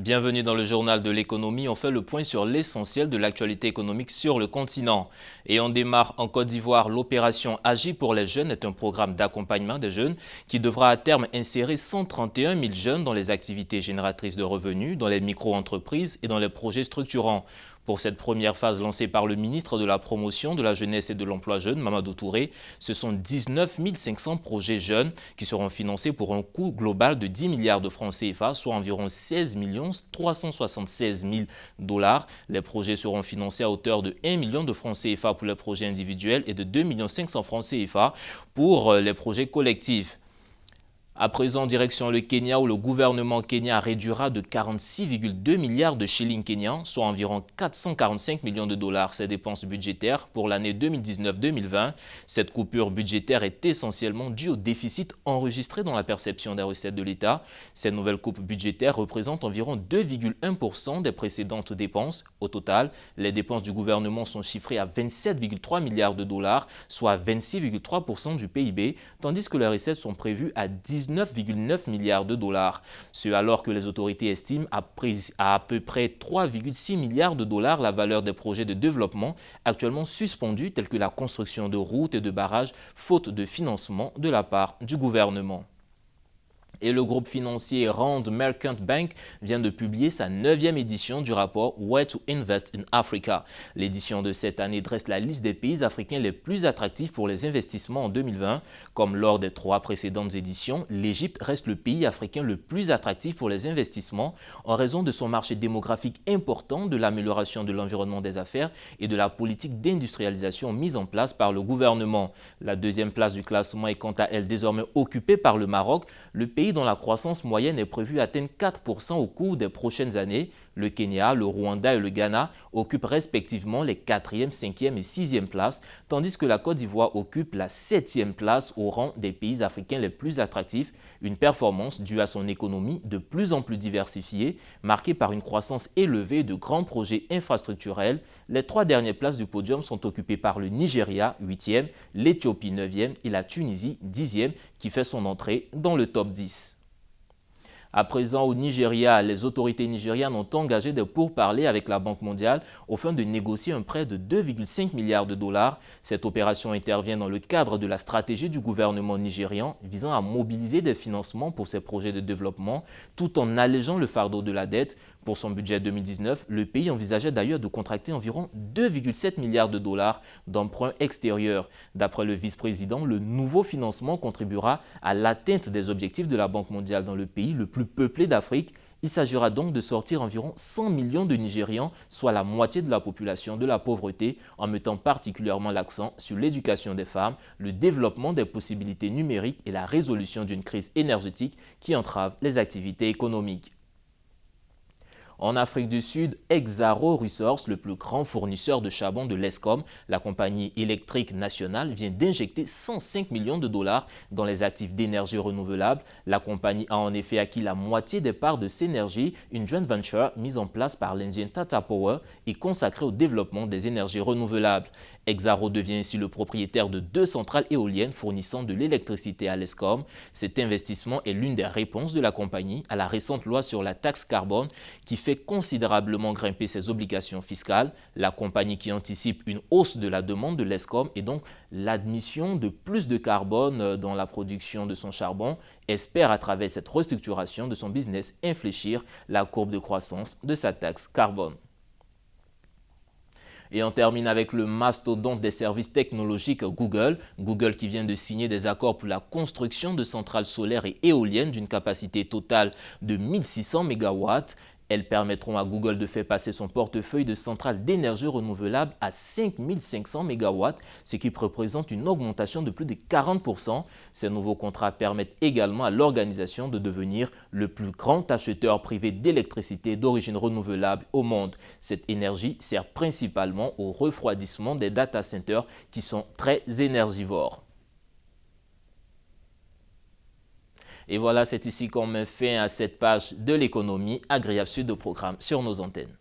Bienvenue dans le journal de l'économie. On fait le point sur l'essentiel de l'actualité économique sur le continent. Et on démarre en Côte d'Ivoire. L'opération Agir pour les jeunes est un programme d'accompagnement des jeunes qui devra à terme insérer 131 000 jeunes dans les activités génératrices de revenus, dans les micro-entreprises et dans les projets structurants. Pour cette première phase lancée par le ministre de la Promotion de la Jeunesse et de l'Emploi jeune, Mamadou Touré, ce sont 19 500 projets jeunes qui seront financés pour un coût global de 10 milliards de francs CFA, soit environ 16 376 000 dollars. Les projets seront financés à hauteur de 1 million de francs CFA pour les projets individuels et de 2 500 000 francs CFA pour les projets collectifs. À présent, direction le Kenya où le gouvernement kenyan réduira de 46,2 milliards de shillings kenyans, soit environ 445 millions de dollars, ses dépenses budgétaires pour l'année 2019-2020. Cette coupure budgétaire est essentiellement due au déficit enregistré dans la perception des recettes de l'État. Ces nouvelles coupes budgétaires représentent environ 2,1% des précédentes dépenses. Au total, les dépenses du gouvernement sont chiffrées à 27,3 milliards de dollars, soit 26,3% du PIB, tandis que les recettes sont prévues à 19,9 milliards de dollars. Ce alors que les autorités estiment à peu près 3,6 milliards de dollars la valeur des projets de développement actuellement suspendus tels que la construction de routes et de barrages faute de financement de la part du gouvernement. Et le groupe financier Rand Merchant Bank vient de publier sa 9e édition du rapport Where to Invest in Africa. L'édition de cette année dresse la liste des pays africains les plus attractifs pour les investissements en 2020. Comme lors des 3 précédentes éditions, l'Égypte reste le pays africain le plus attractif pour les investissements en raison de son marché démographique important, de l'amélioration de l'environnement des affaires et de la politique d'industrialisation mise en place par le gouvernement. La 2e place du classement est quant à elle désormais occupée par le Maroc, le pays dont la croissance moyenne est prévue atteindre 4% au cours des prochaines années. Le Kenya, le Rwanda et le Ghana occupent respectivement les 4e, 5e et 6e places, tandis que la Côte d'Ivoire occupe la 7e place au rang des pays africains les plus attractifs, une performance due à son économie de plus en plus diversifiée, marquée par une croissance élevée de grands projets infrastructurels. Les 3 dernières places du podium sont occupées par le Nigeria, 8e, l'Éthiopie, 9e et la Tunisie, 10e, qui fait son entrée dans le top 10. À présent, au Nigeria, les autorités nigérianes ont engagé des pourparlers avec la Banque mondiale au fin de négocier un prêt de 2,5 milliards de dollars. Cette opération intervient dans le cadre de la stratégie du gouvernement nigérian visant à mobiliser des financements pour ses projets de développement tout en allégeant le fardeau de la dette. Pour son budget 2019, le pays envisageait d'ailleurs de contracter environ 2,7 milliards de dollars d'emprunts extérieurs. D'après le vice-président, le nouveau financement contribuera à l'atteinte des objectifs de la Banque mondiale dans le pays le plus peuplé d'Afrique. Il s'agira donc de sortir environ 100 millions de Nigérians, soit la moitié de la population, de la pauvreté, en mettant particulièrement l'accent sur l'éducation des femmes, le développement des possibilités numériques et la résolution d'une crise énergétique qui entrave les activités économiques. En Afrique du Sud, Exxaro Resources, le plus grand fournisseur de charbon de l'Escom, la compagnie électrique nationale, vient d'injecter 105 millions de dollars dans les actifs d'énergie renouvelable. La compagnie a en effet acquis la moitié des parts de Synergy, une joint venture mise en place par l'Indien Tata Power et consacrée au développement des énergies renouvelables. Exxaro devient ainsi le propriétaire de 2 centrales éoliennes fournissant de l'électricité à l'Escom. Cet investissement est l'une des réponses de la compagnie à la récente loi sur la taxe carbone qui fait considérablement grimper ses obligations fiscales. La compagnie qui anticipe une hausse de la demande de l'Escom et donc l'admission de plus de carbone dans la production de son charbon espère à travers cette restructuration de son business infléchir la courbe de croissance de sa taxe carbone. Et on termine avec le mastodonte des services technologiques Google. Google qui vient de signer des accords pour la construction de centrales solaires et éoliennes d'une capacité totale de 1600 MW. Elles permettront à Google de faire passer son portefeuille de centrales d'énergie renouvelable à 5500 MW, ce qui représente une augmentation de plus de 40%. Ces nouveaux contrats permettent également à l'organisation de devenir le plus grand acheteur privé d'électricité d'origine renouvelable au monde. Cette énergie sert principalement au refroidissement des data centers qui sont très énergivores. Et voilà, c'est ici qu'on met fin à cette page de l'économie. Agréable suite de programme sur nos antennes.